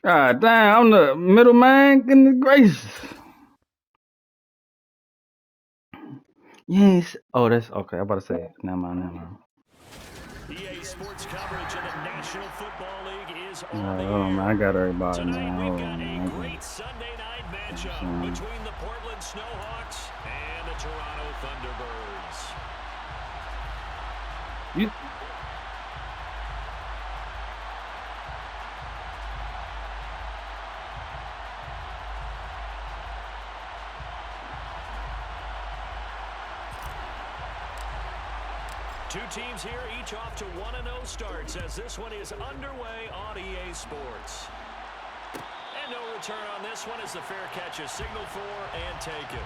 God damn, I'm the middleman. Goodness gracious. Yes. Oh, that's okay. I'm about to say it. Never mind, never mind. EA Sports coverage of the National Football League is All on right, the hold on, man. I air. got everybody, Tonight man. we've Hold got on, a man. great Sunday night You know what matchup I'm saying? between the Portland Snowhawks and the Toronto Thunderbirds. You, Two teams here, each off to 1-0 starts as this one is underway on EA Sports. And no return on this one as the fair catch is signaled for and taken.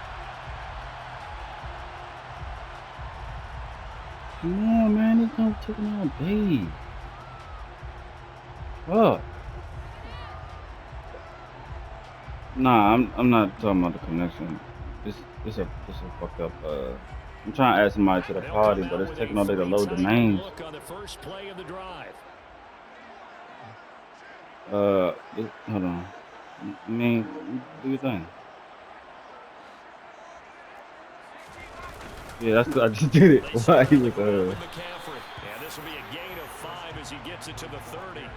come on, man. He's gonna take me all day. Fuck. Nah, I'm not talking about the connection. This a fucked up. I'm trying to add somebody to the They'll come party, but out it's with a taking all day to load the three-tight names. look on the first play of the drive. Hold on. I mean, do your thing. Yeah, that's I just did it They while start he on the was ground with McCaffrey. And this will be a gain of 5 as he gets it to the 30.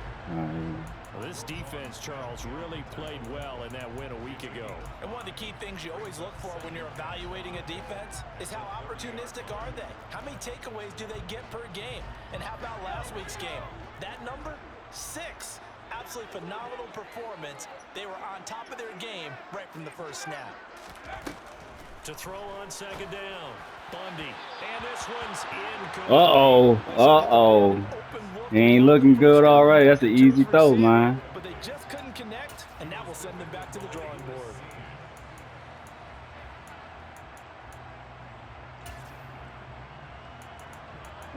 Well, this defense, Charles, really played well in that win a week ago. And one of the key things you always look for when you're evaluating a defense is how opportunistic are they? How many takeaways do they get per game? And how about last week's game? That number? 6. Absolutely phenomenal performance. They were on top of their game right from the first snap. To throw on second down, Bundy. And this one's Uh-oh. incomplete. Uh-oh. He ain't looking good already. That's an easy throw, man. But they just couldn't connect, and that will send them back to the drawing board.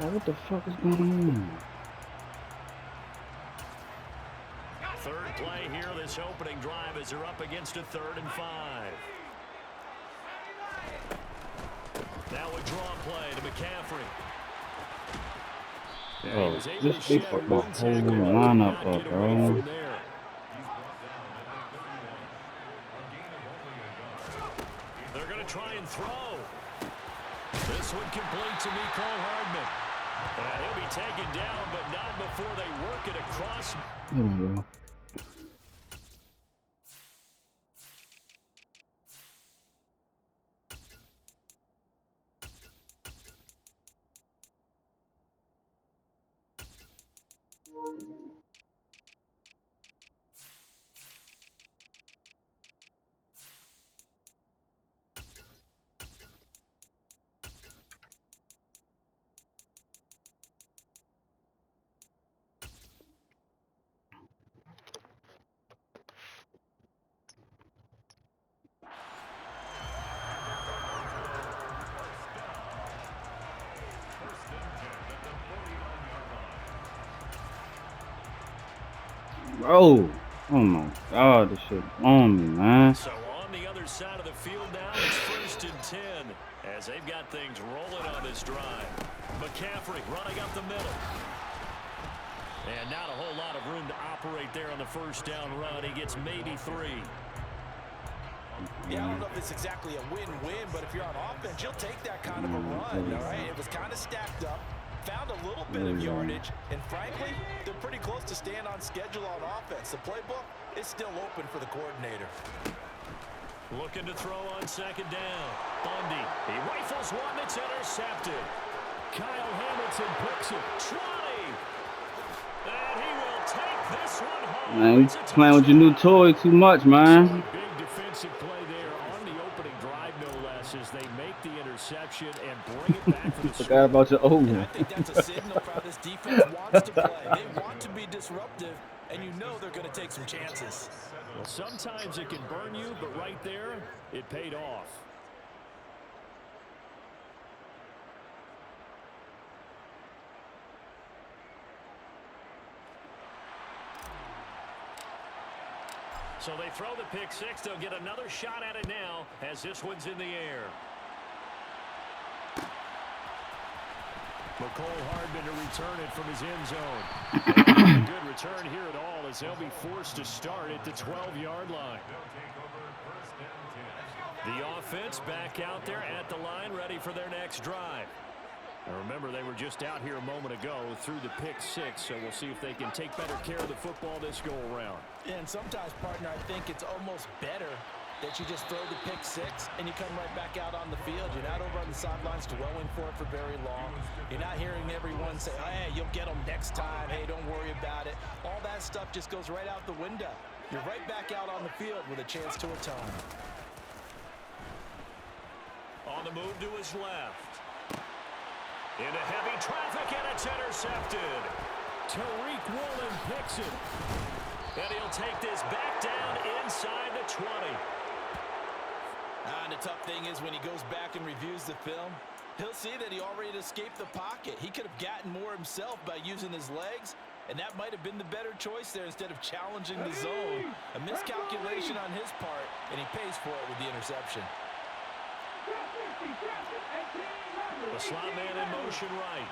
Oh, what the fuck is going on? Third play here, this opening drive as they're up against a 3rd and 5. Now a draw play to McCaffrey. Oh, this they fucked my whole lineup up, bro. They're going to try and throw. This one complete to Mecole Hardman. And he'll be taken down, but not before they work it across. There we go. Bro, oh my god, this shit on me, man. So on the other side of the field now, it's 1st and 10 as they've got things rolling on this drive. McCaffrey running up the middle. And not a whole lot of room to operate there on the first down run. He gets maybe 3. Yeah, I don't know if it's exactly a win-win, but if you're on offense, you'll take that kind of a run, all right? It was kind of stacked up, found a little bit of yardage, and frankly, they're pretty close to staying on schedule on offense. The playbook is still open for the coordinator. Looking to throw on second down. Bundy, he rifles one that's intercepted. Kyle Hamilton picks it. 20. And he will take this one home. Man, you playing with your new toy too much, man. Big defensive play there on the opening drive, no less, as they make the interception and bring it back for the Forgot about your old one. I think that's a signal for how this defense wants to play. They want to be disruptive, and you know they're going to take some chances. Well, sometimes it can burn you, but right there, it paid off. So they throw the pick 6. They'll get another shot at it now as this one's in the air. McCole Hardman to return it from his end zone. And not a good return here at all as they'll be forced to start at the 12-yard line. The offense back out there at the line, ready for their next drive. Now remember, they were just out here a moment ago through the pick six, so we'll see if they can take better care of the football this go-around. And sometimes, partner, I think it's almost better that you just throw the pick six and you come right back out on the field. You're not over on the sidelines dwelling for it for very long. You're not hearing everyone say, hey, you'll get them next time. Hey, don't worry about it. All that stuff just goes right out the window. You're right back out on the field with a chance to atone. On the move to his left. Into heavy traffic, and it's intercepted. Tariq Woolen picks it. And he'll take this back down inside the 20. And the tough thing is when he goes back and reviews the film, he'll see that he already escaped the pocket. He could have gotten more himself by using his legs, and that might have been the better choice there instead of challenging the zone. A miscalculation on his part, and he pays for it with the interception. The slot man in motion right.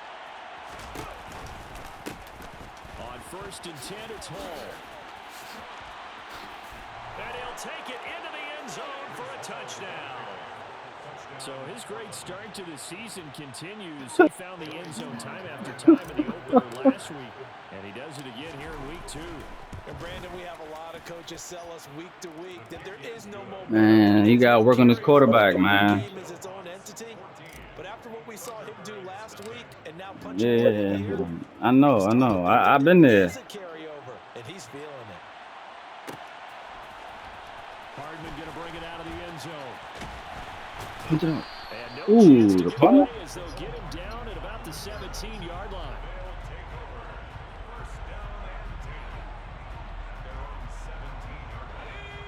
On 1st and 10, it's Hall. And he'll take it into the end zone for a touchdown. So his great start to the season continues. He found the end zone time after time in the opener last week, and he does it again here in week 2. And Brandon, we have a lot of coaches sell us week to week that there is no moment. Man, he got to work on his quarterback, man. But after what we saw him do last week, and now Yeah, I know. I've been there. And he's feeling it. Hardman going to bring it out of the end zone. Ooh, the punter. As they'll get him down at about the 17-yard line.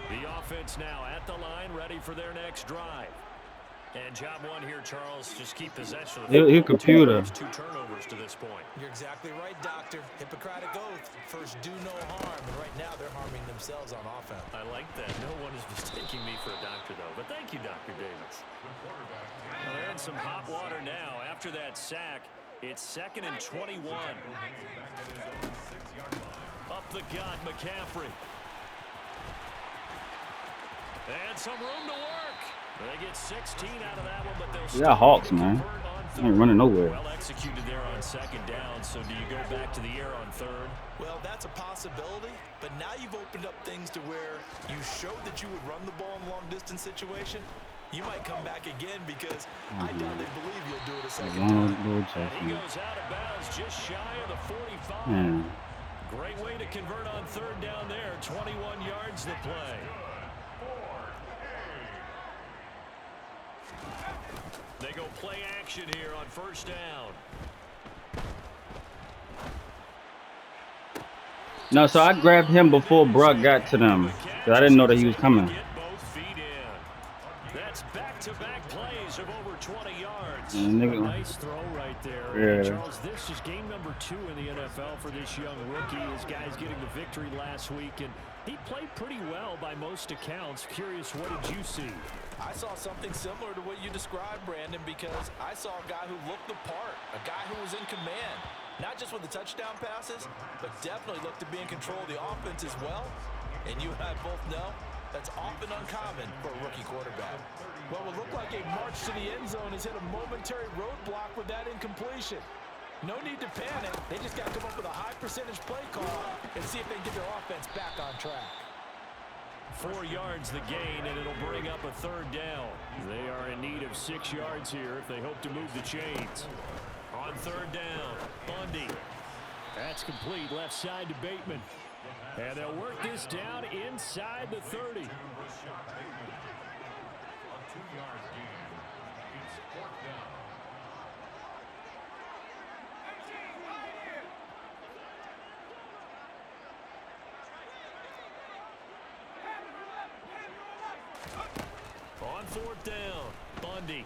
The offense now at the line, ready for their next drive. And job one here, Charles, just keep possession of the He'll computer. 2 turnovers to this point. You're exactly right, Doctor. Hippocratic oath. First, do no harm. And right now, they're harming themselves on offense. I like that. No one is mistaking me for a doctor, though. But thank you, Dr. Davis. Well, they're in some hot water now. After that sack, it's 2nd and 21. Up the gut, McCaffrey. And some room to work. They get 16 out of that one, but they'll still Hawks, man. They ain't running nowhere. Well executed there on 2nd down, so do you go back to the air on 3rd? Well, that's a possibility, but now you've opened up things to where you showed that you would run the ball in a long-distance situation. You might come back again because I doubt they believe you'll do it a second time. And he goes out of bounds just shy of the 45. Great way to convert on 3rd down there. 21 yards to play. They go play action here on 1st down. No, so I grabbed him before Bruck got to them. Because I didn't know that he was coming. Get both feet in. That's back-to-back plays of over 20 yards. Nice throw right there. Yeah. Charles, this is game number 2 in the NFL for this young rookie. His guys getting the victory last week, and he played pretty well by most accounts. Curious, what did you see? I saw something similar to what you described, Brandon, because I saw a guy who looked the part, a guy who was in command, not just with the touchdown passes, but definitely looked to be in control of the offense as well. And you and I both know that's often uncommon for a rookie quarterback. What would look like a march to the end zone has hit a momentary roadblock with that incompletion. No need to panic. They just got to come up with a high percentage play call and see if they can get their offense back on track. 4 yards the gain, and it'll bring up a 3rd down. They are in need of 6 yards here if they hope to move the chains. On 3rd down, Bundy. That's complete, left side to Bateman. And they'll work this down inside the 30. On 4th down, Bundy.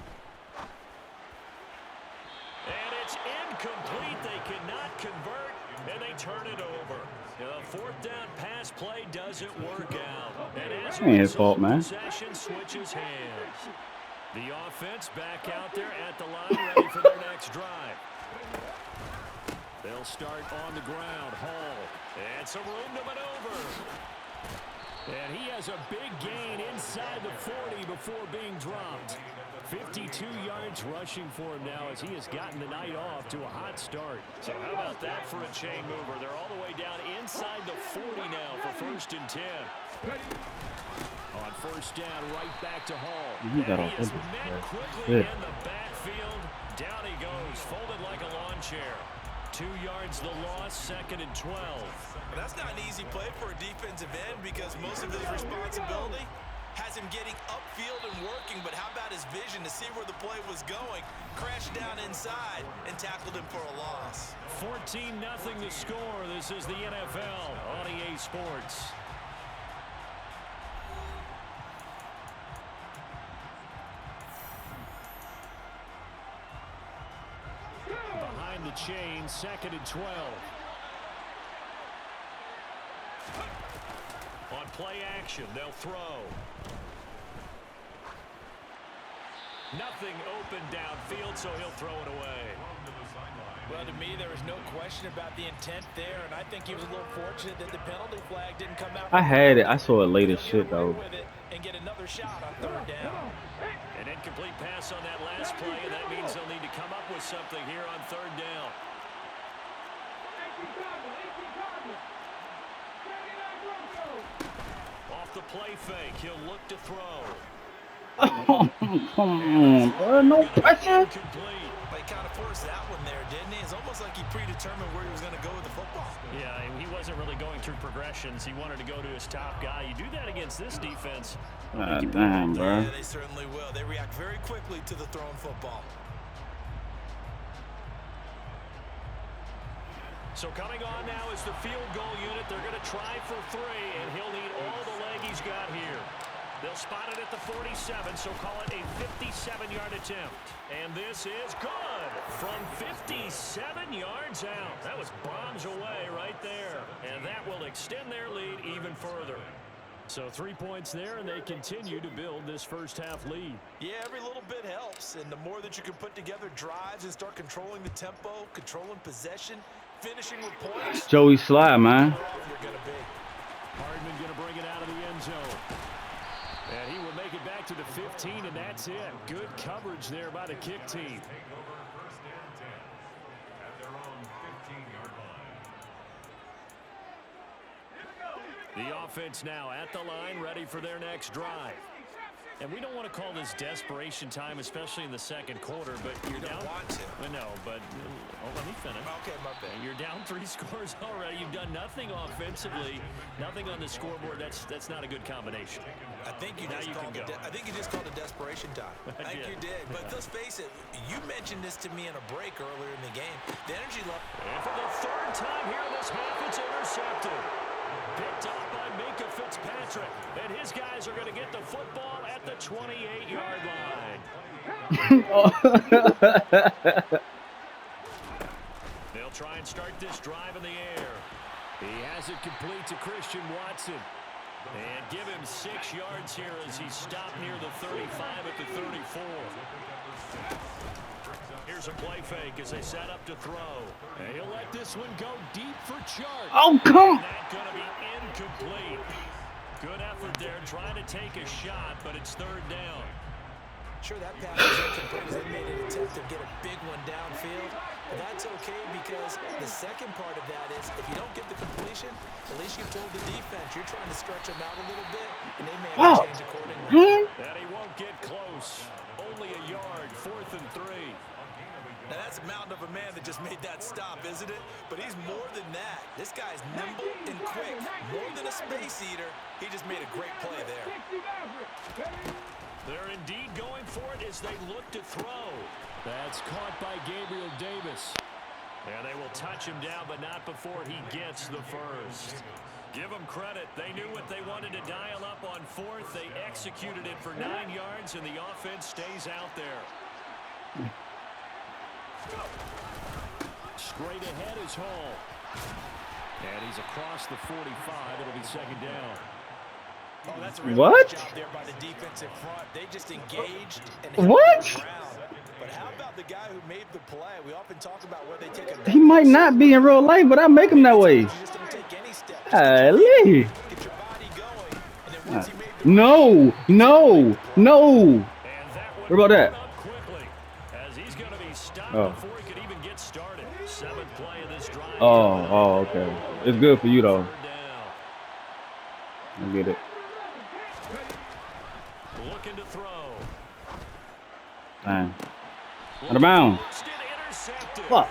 And it's incomplete. They cannot convert, and they turn it over. The 4th down pass play doesn't work out. And as ain't his fault, man. Possession switches hands. The offense back out there at the line, ready for their next drive. They'll start on the ground. Hall. And some room to maneuver. And he has a big gain inside the 40 before being dropped. 52 yards rushing for him now as he has gotten the night off to a hot start. So how about that for a chain mover? They're all the way down inside the 40 now for 1st and 10. On 1st down, right back to Hall. You got and he is met quickly in the backfield. Down he goes, folded like a lawn chair. 2 yards the loss, 2nd and 12. Well, that's not an easy play for a defensive end because most of his responsibility has him getting upfield and working, but how about his vision to see where the play was going? Crashed down inside and tackled him for a loss. 14-0 the score. This is the NFL on EA Sports. Behind the chain, 2nd and 12. On play action, they'll throw. Nothing open downfield, so he'll throw it away. Well, to me, there was no question about the intent there, and I think he was a little fortunate that the penalty flag didn't come out. I had it. I saw it late as shit, though. And get another shot on 3rd down. An incomplete pass on that last play, and that means they'll need to come up with something here on 3rd down. Off the play fake, he'll look to throw. Oh, come on, bro. No pressure. He kind of forced that one there, didn't he? It's almost like he predetermined where he was going to go with the football. Yeah, he wasn't really going through progressions. He wanted to go to his top guy. You do that against this defense. Damn, bro. Yeah, they certainly will. They react very quickly to the thrown football. So coming on now is the field goal unit. They're going to try for 3, and he'll need all the leg he's got here. They'll spot it at the 47, so call it a 57-yard attempt. And this is good from 57 yards out. That was bombs away right there. And that will extend their lead even further. So 3 points there, and they continue to build this first half lead. Yeah, every little bit helps. And the more that you can put together drives and start controlling the tempo, controlling possession, finishing with points. Joey Sly, man. Hardman going to bring it out of the end zone. And he will make it back to the 15, and that's it. Good coverage there by the kick team. The offense now at the line, ready for their next drive. And we don't want to call this desperation time, especially in the 2nd quarter, but you're down. Want to. No, but let me finish. Okay, my bad. You're down 3 scores already. You've done nothing offensively, nothing on the scoreboard. That's not a good combination. I think you just called it. I think you just called it desperation time. I think you did. But let's face it. You mentioned this to me in a break earlier in the game. The energy level. And for the 3rd time here in this half, it's intercepted. Picked up by Minka Fitzpatrick. And his guys are going to get the football at the 28-yard line. They'll try and start this drive in the air. He has it complete to Christian Watson. And give him 6 yards here as he stopped near the 35 at the 34. Here's a play fake as they set up to throw. And he'll let this one go deep for Chark. Oh, come. That's going to be incomplete. Good effort there trying to take a shot, but it's 3rd down. Sure, that pass was incomplete as they made an attempt to get a big one downfield. But that's okay because the second part of that is if you don't get the completion, at least you've told the defense you're trying to stretch them out a little bit, and they may have to change accordingly. And he won't get close. Only a yard, 4th and 3. Now, that's a mountain of a man that just made that stop, isn't it? But he's more than that. This guy's nimble and quick. More than a space eater. He just made a great play there. They're indeed going for it as they look to throw. That's caught by Gabriel Davis. And they will touch him down, but not before he gets the first. Give them credit. They knew what they wanted to dial up on 4th. They executed it for 9 yards, and the offense stays out there. Straight ahead is Hall. And he's across the 45. It'll be 2nd down. Oh, that's a really What? good job there by the defensive front. They just engaged and What? held the ground. But how about the guy who made the play. We often talk about where they take a He might not be in real life, but I make him that way. just don't take any steps. Golly. Get your body going. And then once he made the No. What about that? As he's going to be stopped before he could even get started. 7th play of this drive. Oh, okay. It's good for you though. I get it. Looking to throw. Dang. Out of bounds. Fuck.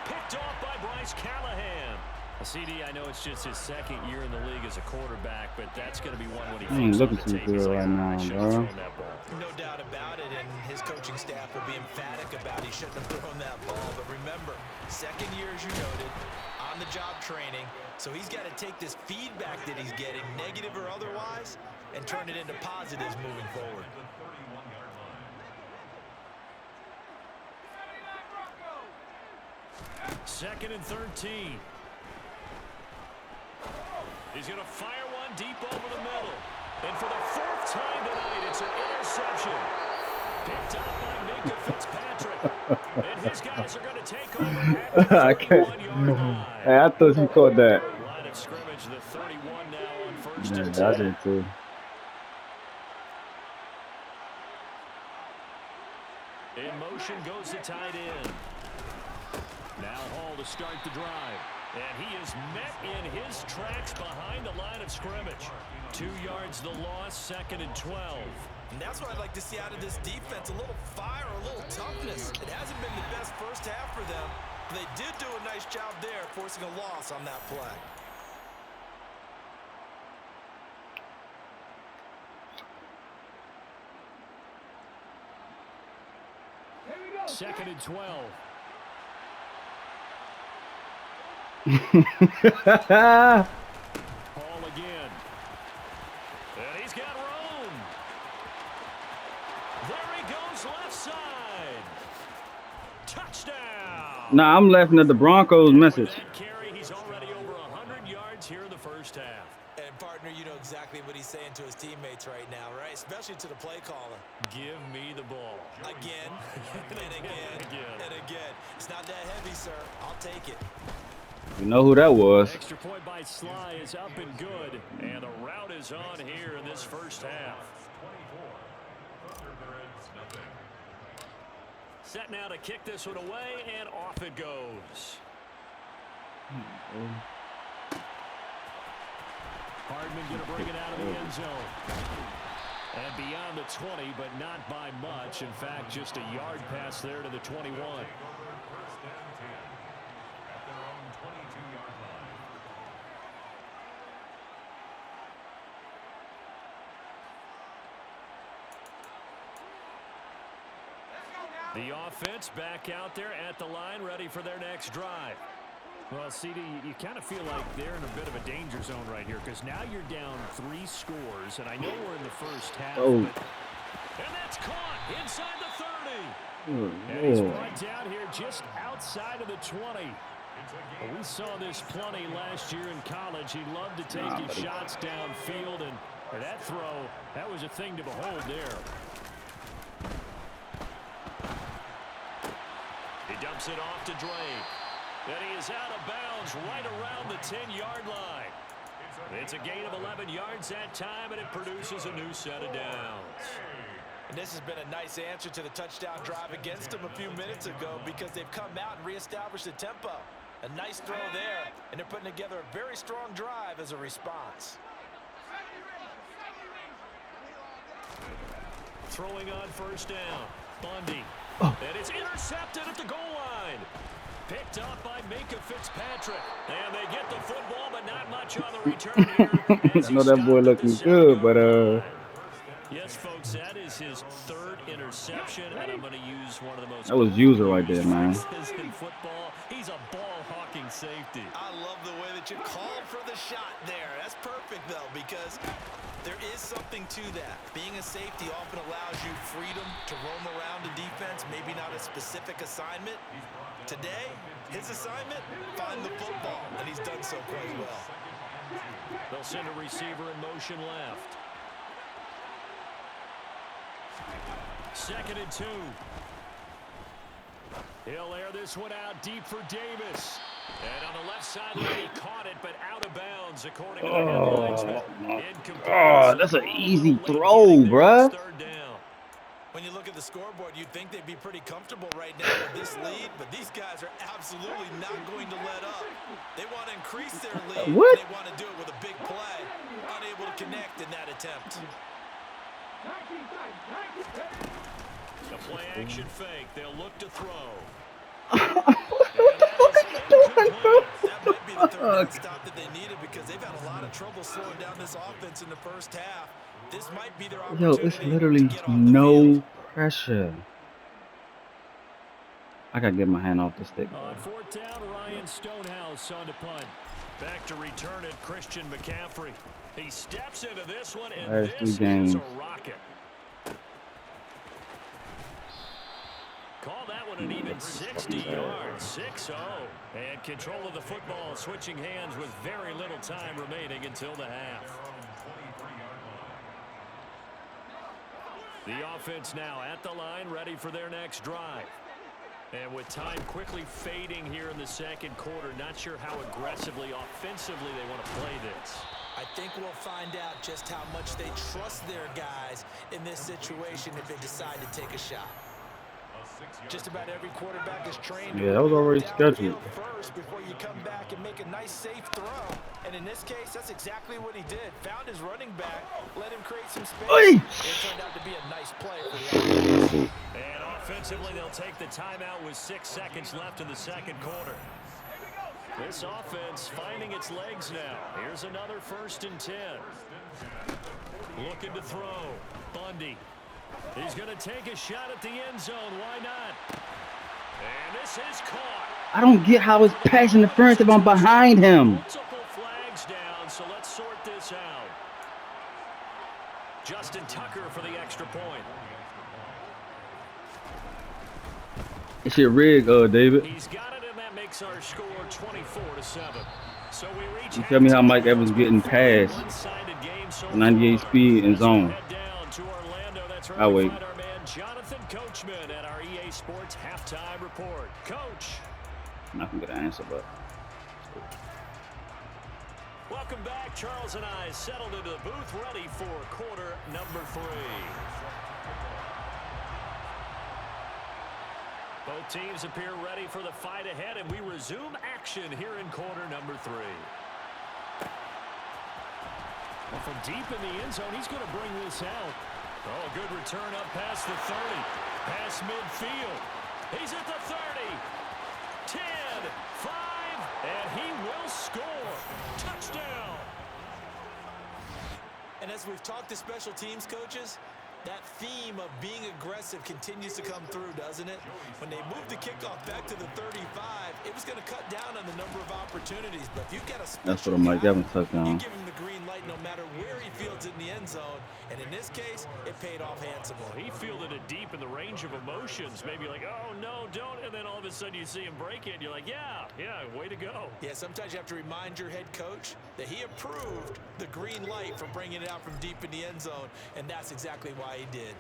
Picked off by Bryce Callahan. CD, I know it's just his 2nd year in the league as a quarterback, but that's going to be one when he ain't looking too good right now, bro. No doubt about it, and his coaching staff will be emphatic about he shouldn't have thrown that ball. But remember, 2nd year, as you noted, on-the-job training, so he's got to take this feedback that he's getting, negative or otherwise, and turn it into positives moving forward. Second and 13. He's going to fire one deep over the middle. And for the 4th time tonight, it's an interception. Picked up by Minka Fitzpatrick. And his guys are going to take over at the 31-yard line. Hey, I thought you caught that. Line of scrimmage, the 31 now on 1st and 10. Yeah, I did too. In motion goes the tight end. Now Hall to start the drive. And he is met in his tracks behind the line of scrimmage. 2 yards the loss, 2nd and 12. And that's what I'd like to see out of this defense. A little fire, a little toughness. It hasn't been the best first half for them. But they did do a nice job there, forcing a loss on that play. Second and 12. Hall again. And he's got room. There he goes left side. Touchdown. Nah, I'm laughing at the Broncos message. That carry, he's already over 100 yards here in the first half. And partner, you know exactly what he's saying to his teammates right now, right? Especially to the play caller. Give me the ball. Again, and again, and again. It's not that heavy, sir. I'll take it. You know who that was. Extra point by Sly is up and good. And the route is on here in this first half. Set now to kick this one away, and off it goes. Hardman going to bring it out of the end zone. And beyond the 20, but not by much. In fact, just a yard pass there to the 21. The offense back out there at the line, ready for their next drive. Well, CD, you kind of feel like they're in a bit of a danger zone right here because now you're down 3 scores, and I know we're in the first half. And that's caught inside the 30. And he's brought down here just outside of the 20. We saw this plenty last year in college. He loved to take his shots downfield, and that throw, that was a thing to behold there. He dumps it off to Drake. And he is out of bounds right around the 10-yard line. It's a gain of 11 yards that time, and it produces a new set of downs. And this has been a nice answer to the touchdown drive against them a few minutes ago because they've come out and reestablished the tempo. A nice throw there, and they're putting together a very strong drive as a response. Throwing on first down. Bundy. And it's intercepted at the goal line. Picked up by Minka Fitzpatrick. And they get the football, but not much on the return here. I know that boy looking good, but yes, folks, that is his 3rd interception, and I'm going to use one of the most. That was user right there, man. In football, he's a ball-hawking safety. I love the way that you called for the shot there. That's perfect, though, because there is something to that. Being a safety often allows you freedom to roam around the defense, maybe not a specific assignment. Today, his assignment, find the football, and he's done so quite well. They'll send a receiver in motion left. 2nd and 2. He'll air this one out deep for Davis. And on the left sideline, he caught it, but out of bounds, according to the headlinesman. Oh, God, that's an easy throw, bruh. Third down. When you look at the scoreboard, you'd think they'd be pretty comfortable right now with this lead, but these guys are absolutely not going to let up. They want to increase their lead, what? and they want to do it with a big play. Unable to connect in that attempt. The play action fake. They'll look to throw. What the fuck is he doing, bro? That might be the third down stop that they needed because they've had a lot of trouble slowing down this offense in the first half. This might be their opportunity. Yo, it's literally no pressure. I gotta get my hand off the stick. On fourth down, Ryan Stonehouse on to punt. Back to return it, Christian McCaffrey. He steps into this one, and this is a rocket. Call that one an even 60 yards, 6-0. And control of the football switching hands with very little time remaining until the half. The offense now at the line, ready for their next drive. And with time quickly fading here in the second quarter, not sure how aggressively, offensively they want to play this. I think we'll find out just how much they trust their guys in this situation if they decide to take a shot. Just about every quarterback is trained. Yeah, that was already scheduled. First before you come back and make a nice safe throw. And in this case, that's exactly what he did. Found his running back, let him create some space. Oy! It turned out to be a nice play for the offense. And offensively, they'll take the timeout with 6 seconds left in the second quarter. This offense finding its legs now. Here's another 1st and 10. Looking to throw. Bundy. He's going to take a shot at the end zone. Why not? And this is caught. I don't get how it's pass interference if I'm behind him. Multiple flags down, so let's sort this out. Justin Tucker for the extra point. It shit rigged, David. He's got it, and that makes our score 24-7. So we reach. You tell me how Mike Evans getting past 98 speed in zone. I'll wait. Our man Jonathan Coachman at our EA Sports halftime report. Coach. I'm not gonna get an answer, but. Welcome back. Charles and I settled into the booth, ready for quarter number 3. Both teams appear ready for the fight ahead, and we resume action here in quarter number 3. Well, from deep in the end zone, he's going to bring this out. Oh, a good return up past the 30. Past midfield. He's at the 30. 10, 5, and he will score. Touchdown. And as we've talked to special teams coaches, that theme of being aggressive continues to come through, doesn't it? When they moved the kickoff back to the 35, it was going to cut down on the number of opportunities. But if you've got a special that's what Mike Evans took down. You give him the green light no matter where he fields it in the end zone. And in this case, it paid off handsomely. He fielded it deep in the range of emotions. Maybe like, oh, no, don't. And then all of a sudden you see him break it. And you're like, yeah, way to go. Yeah, sometimes you have to remind your head coach that he approved the green light for bringing it out from deep in the end zone. And that's exactly why he did.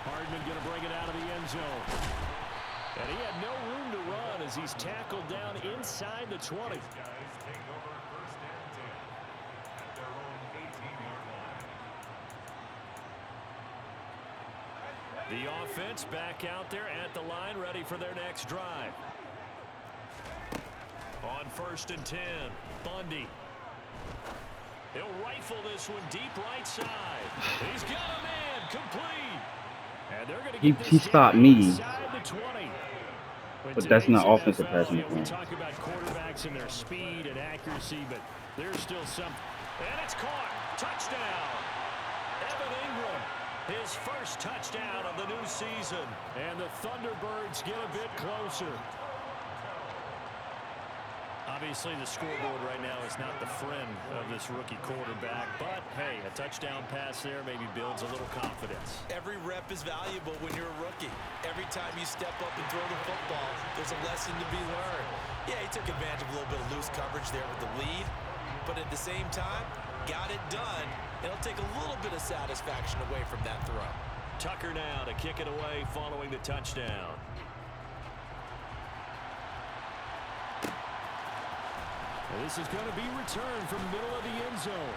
Hardman going to bring it out of the end zone. And he had no room to run as he's tackled down inside the 20. The offense back out there at the line, ready for their next drive. On 1st and 10, Bundy. He'll rifle this one deep right side. He's got a man complete. And they're going to get He stopped me. inside the 20. But that's not offensive passing. We talk about quarterbacks and their speed and accuracy, but there's still some. And it's caught. Touchdown. Evan Ingram, his first touchdown of the new season. And the Thunderbirds get a bit closer. Obviously, the scoreboard right now is not the friend of this rookie quarterback. But, hey, a touchdown pass there maybe builds a little confidence. Every rep is valuable when you're a rookie. Every time you step up and throw the football, there's a lesson to be learned. Yeah, he took advantage of a little bit of loose coverage there with the lead. But at the same time, got it done. It'll take a little bit of satisfaction away from that throw. Tucker now to kick it away following the touchdown. And this is going to be returned from the middle of the end zone.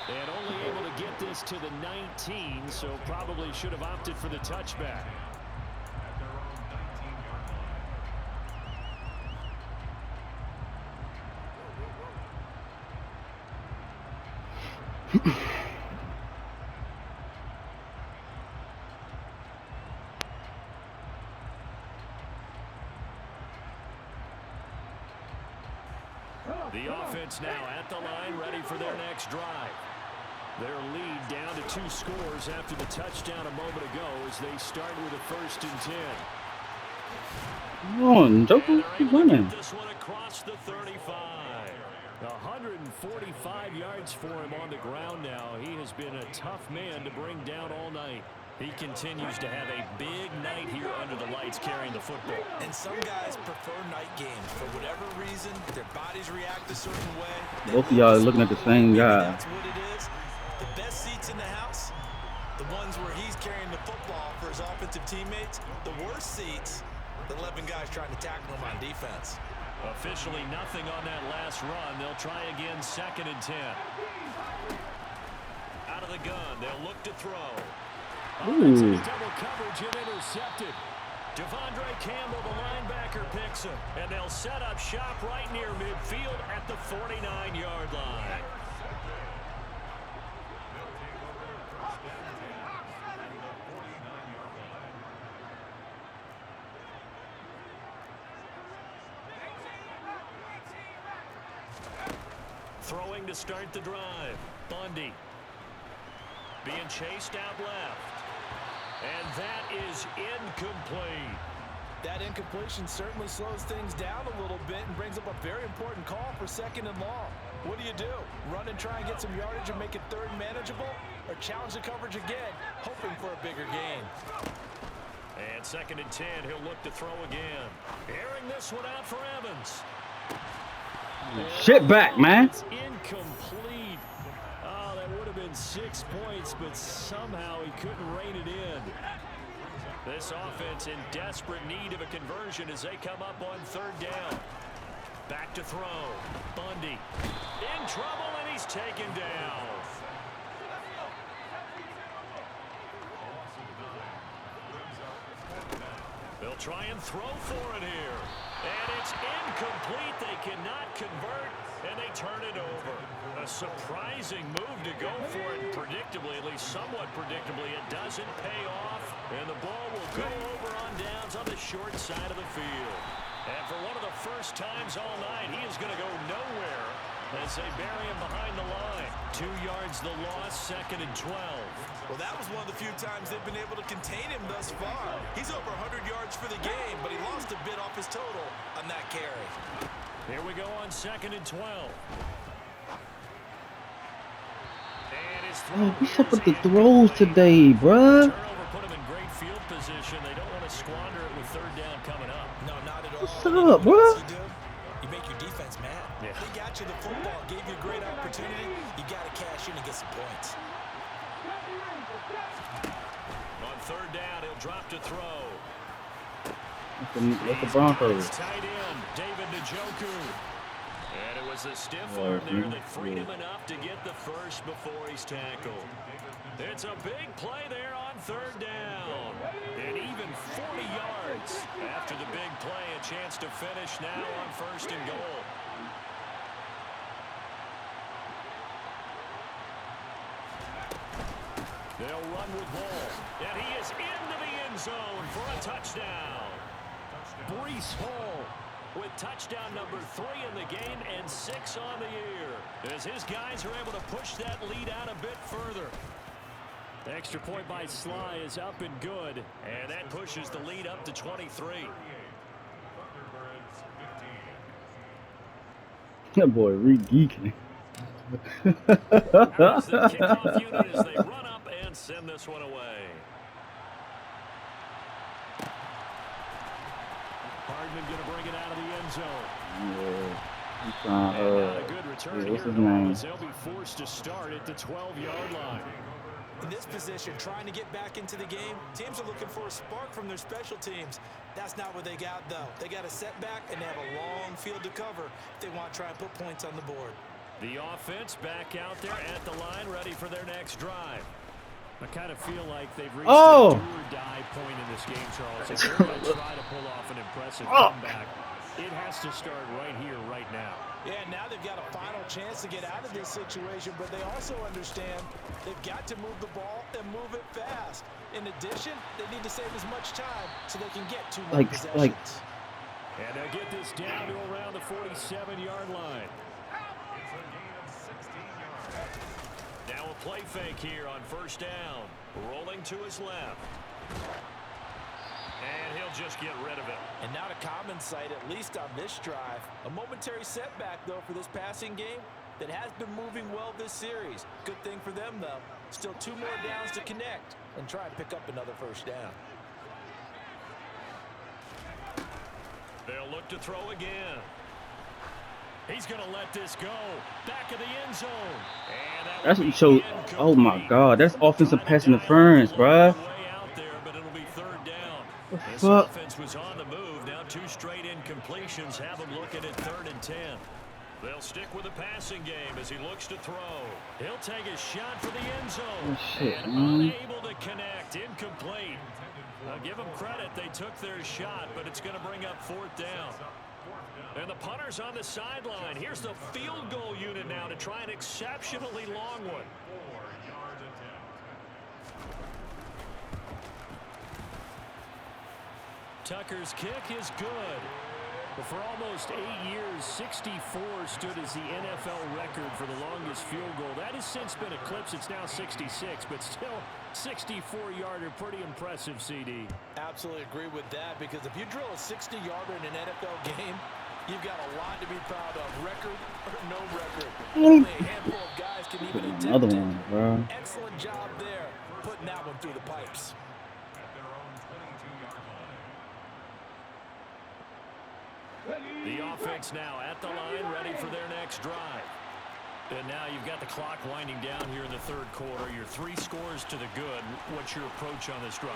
And only able to get this to the 19, so probably should have opted for the touchback. The offense now at the line, ready for their next drive. Their lead down to 2 scores after the touchdown a moment ago as they start with a 1st and 10. Come on, Joker, keep running. This one across the 35. 145 yards for him on the ground now. He has been a tough man to bring down all night. He continues to have a big night here under the lights carrying the football. And some guys prefer night games. For whatever reason, their bodies react a certain way. Both of y'all are looking at the same guy. That's what it is. The best seats in the house, the ones where he's carrying the football for his offensive teammates. The worst seats, the 11 guys trying to tackle him on defense. Officially nothing on that last run. They'll try again 2nd and 10. Out of the gun, they'll look to throw. Ooh. Double coverage and intercepted. Devondre Campbell, the linebacker, picks him. And they'll set up shop right near midfield at the 49-yard line. Throwing to start the drive. Bundy. Being chased out left. And that is incomplete. That incompletion certainly slows things down a little bit and brings up a very important call for 2nd and long. What do? Run and try and get some yardage and make it 3rd and manageable? Or challenge the coverage again, hoping for a bigger gain? And 2nd and 10, he'll look to throw again. Airing this one out for Evans. Shit back, man. It's incomplete. Oh, that would have been 6 points, but somehow he couldn't rein it in. This offense in desperate need of a conversion as they come up on 3rd down. Back to throw. Bundy in trouble, and he's taken down. They'll try and throw for it here. And it's incomplete. They cannot convert, and they turn it over. A surprising move to go for it. Predictably, at least somewhat predictably, it doesn't pay off. And the ball will go over on downs on the short side of the field. And for one of the first times all night, he is going to go nowhere as they bury him behind the line. 2 yards the loss, 2nd and 12. Well, that was one of the few times they've been able to contain him thus far. He's over 100 yards for the game, but he lost a bit off his total on that carry. Here we go on 2nd and 12. And his Oh, what's up with the throws today, bruh? turnover put him in great field position. They don't want to squander it with 3rd down coming up. No, not at all. What's up, bruh? You make your defense mad. Yeah. They got you the football, gave you a great opportunity. You got to cash in and get some points. On 3rd down, he'll drop to throw. Let the Broncos. It's tight end, David Njoku. And it was a stiff arm there that freed him enough to get the first before he's tackled. It's a big play there on 3rd down. And even 40 yards after the big play, a chance to finish now on 1st and goal. They'll run with ball. And he is into the end zone for a touchdown. Breece Hall with touchdown number 3 in the game and 6 on the year. As his guys are able to push that lead out a bit further. The extra point by Sly is up and good. And that pushes the lead up to 23. That boy re-geeking. Here's the kickoff unit as they run up and send this one away. Hardman going to bring it out of the end zone. Yeah. I'm trying, And not a good return yeah, what's here his at all, name? as they'll be forced to start at the 12-yard line. In this position, trying to get back into the game, teams are looking for a spark from their special teams. That's not what they got, though. They got a setback, and they have a long field to cover if they want to try and put points on the board. The offense back out there at the line, ready for their next drive. I kind of feel like they've reached a do-or-die point in this game, Charles. If they're going to try to pull off an impressive comeback, it has to start right here, right now. Yeah, now they've got a final chance to get out of this situation, but they also understand they've got to move the ball and move it fast. In addition, they need to save as much time so they can get 2 more possessions. And they'll get this down to around the 47-yard line. Now a play fake here on first down. Rolling to his left. And he'll just get rid of it. And not a common sight, at least on this drive. A momentary setback, though, for this passing game that has been moving well this series. Good thing for them, though. Still 2 more downs to connect and try and pick up another first down. They'll look to throw again. He's going to let this go. Back of the end zone. And that's what you showed. Oh my God, that's offensive pass interference, bruh. This offense was on the move. Now 2 straight incompletions have him looking at 3rd and 10. They'll stick with the passing game as he looks to throw. He'll take a shot for the end zone. And unable to connect. Incomplete. I'll give them credit. They took their shot, but it's going to bring up 4th down. And the punter's on the sideline. Here's the field goal unit now to try an exceptionally long one. Tucker's kick is good. But for almost 8 years, 64 stood as the NFL record for the longest field goal. That has since been eclipsed. It's now 66, but still 64-yarder. Pretty impressive, CD. Absolutely agree with that, because if you drill a 60-yarder in an NFL game, you've got a lot to be proud of. Record or no record. Only a handful of guys can even attempt another one, bro. Excellent job there, putting that one through the pipes. The offense now at the line, ready for their next drive. And now you've got the clock winding down here in the 3rd quarter. Your 3 scores to the good. What's your approach on this drive?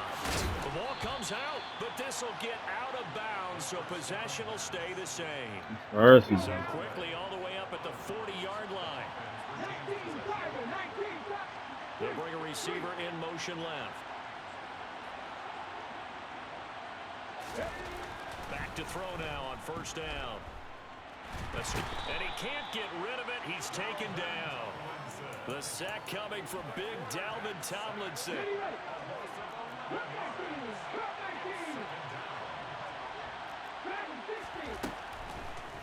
The ball comes out, but this will get out of bounds, so possession will stay the same. So quickly all the way up at the 40-yard line. They'll bring a receiver in motion left. Back to throw now on first down. And he can't get rid of it. He's taken down. The sack coming from big Dalvin Tomlinson.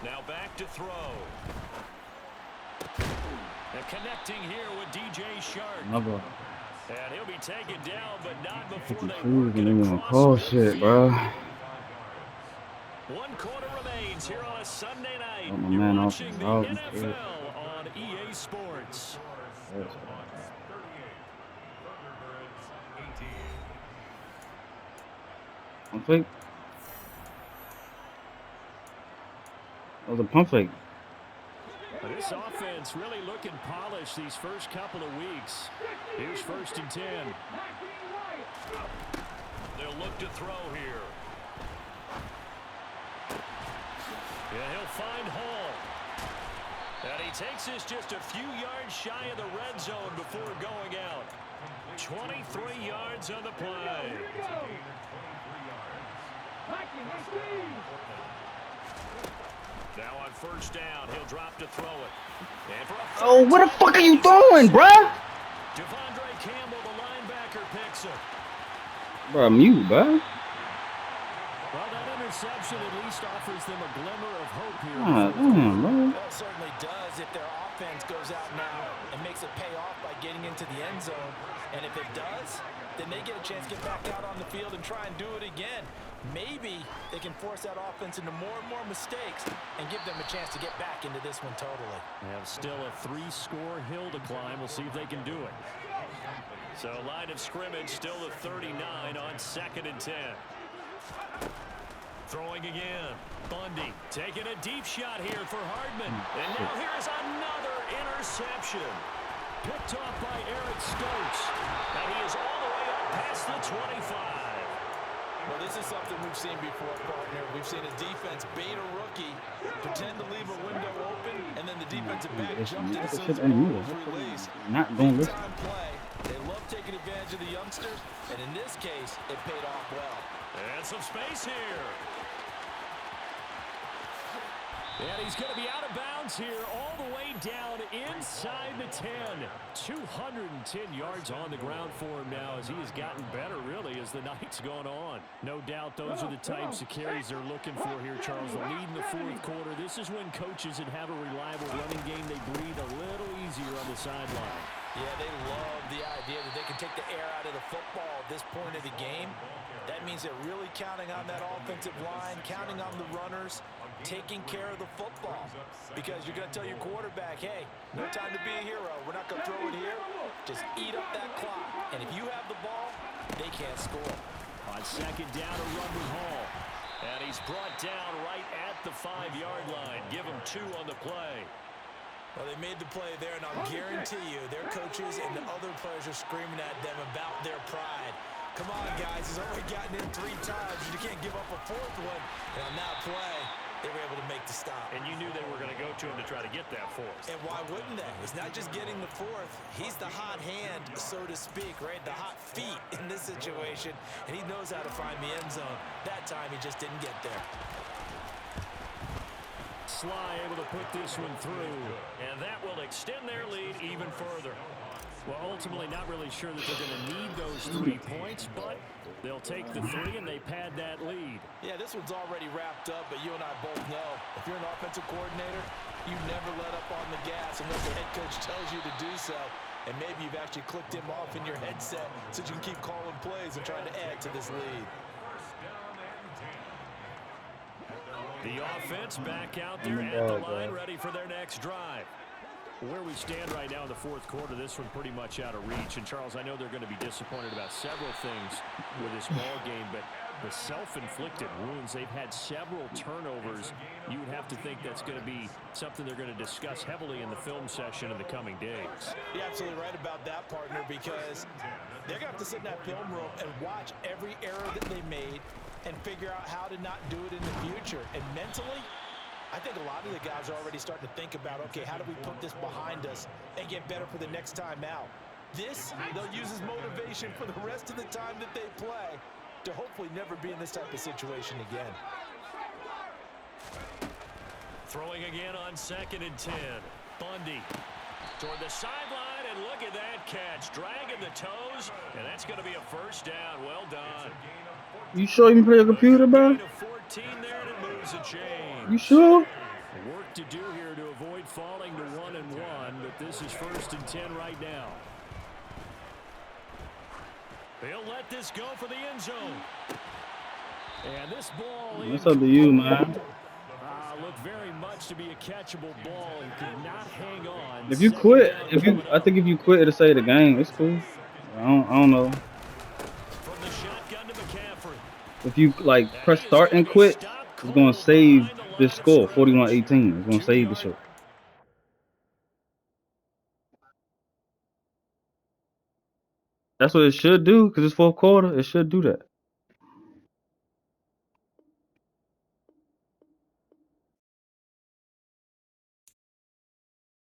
Now back to throw. And connecting here with DJ Shark. And he'll be taken down, but not before they work it across shit, bro. 1 quarter remains here on a Sunday night. Oh, You're man, watching the oh, NFL on EA Sports. Pump fake? That was a pump fake. This offense really looking polished these first couple of weeks. Here's 1st and 10. They'll look to throw here. Yeah, he'll find Hall. And he takes this just a few yards shy of the red zone before going out. 23 yards on the play. Now on first down, he'll drop to throw it. Oh, what the fuck are you doing, bruh? Devondre Campbell, the linebacker, picks it. Bro, mute, bruh. Well, that interception at least offers them a glimmer of hope here. Damn, bro. Well, it certainly does if their offense goes out now and makes it pay off by getting into the end zone. And if it does, then they get a chance to get back out on the field and try and do it again. Maybe they can force that offense into more and more mistakes and give them a chance to get back into this one totally. They have still a 3-score hill to climb. We'll see if they can do it. So line of scrimmage still the 39 on 2nd and 10. Throwing again. Bundy taking a deep shot here for Hardman. And now here's another interception. Picked off by Eric Stokes. And he is all the way up past the 25. Well, this is something we've seen before, partner. We've seen a defense bait a rookie, pretend to leave a window open, and then the defensive back jumped in as soon as the ball was released. Not going to listen. Big-time play. They love taking advantage of the youngsters, and in this case, it paid off well. And some space here. And he's going to be out of bounds here all the way down inside the 10. 210 yards on the ground for him now as he has gotten better, really, as the night's gone on. No doubt those are the types of carries they're looking for here, Charles. The lead in the fourth quarter. This is when coaches that have a reliable running game, they breathe a little easier on the sideline. Yeah, they love the idea that they can take the air out of the football at this point of the game. That means they're really counting on that offensive line, counting on the runners, taking care of the football. Because you're going to tell your quarterback, hey, no time to be a hero. We're not going to throw it here. Just eat up that clock. And if you have the ball, they can't score. On second down, a run with Hall. And he's brought down right at the 5-yard line. Give him 2 on the play. Well, they made the play there, and I'll guarantee you their coaches and the other players are screaming at them about their pride. Come on, guys. He's only gotten in 3 times. You can't give up a 4th one. And on that play, they were able to make the stop. And you knew they were going to go to him to try to get that 4th. And why wouldn't they? It's not just getting the 4th. He's the hot hand, so to speak, right? The hot feet in this situation. And he knows how to find the end zone. That time, he just didn't get there. Sly able to put this one through, and that will extend their lead even further. Well, ultimately, not really sure that they're going to need those 3 points, but they'll take the 3, and they pad that lead. Yeah, this one's already wrapped up, but you and I both know if you're an offensive coordinator, you never let up on the gas unless the head coach tells you to do so. And maybe you've actually clicked him off in your headset so you can keep calling plays and trying to add to this lead. The offense back out there at the line, ready for their next drive. Where we stand right now in the fourth quarter, this one pretty much out of reach. And, Charles, I know they're going to be disappointed about several things with this ball game, but the self-inflicted wounds, they've had several turnovers. You would have to think that's going to be something they're going to discuss heavily in the film session in the coming days. You're absolutely right about that, partner, because they're going to have to sit in that film room and watch every error that they made and figure out how to not do it in the future. And mentally, I think a lot of the guys are already starting to think about, okay, how do we put this behind us and get better for the next time out? This, they'll use as motivation for the rest of the time that they play to hopefully never be in this type of situation again. Throwing again on 2nd and 10. Bundy toward the sideline, and look at that catch. Dragging the toes, and that's going to be a first down. Well done. You sure you can play a computer, bro? 14 there, and it moves a chain. You sure? Work to do here to avoid falling to 1-1, but this is 1st and 10 right now. They'll let this go for the end zone. And this ball... It's up to you, man. Looked very much to be a catchable ball and could not hang on. If you quit, I think if you quit, it'll say the game. It's cool. I don't know. From the shotgun to McCaffrey. If you like press start and quit, it's gonna save this score, 41-18. It's gonna save the shit. That's what it should do, because it's fourth quarter. It should do that.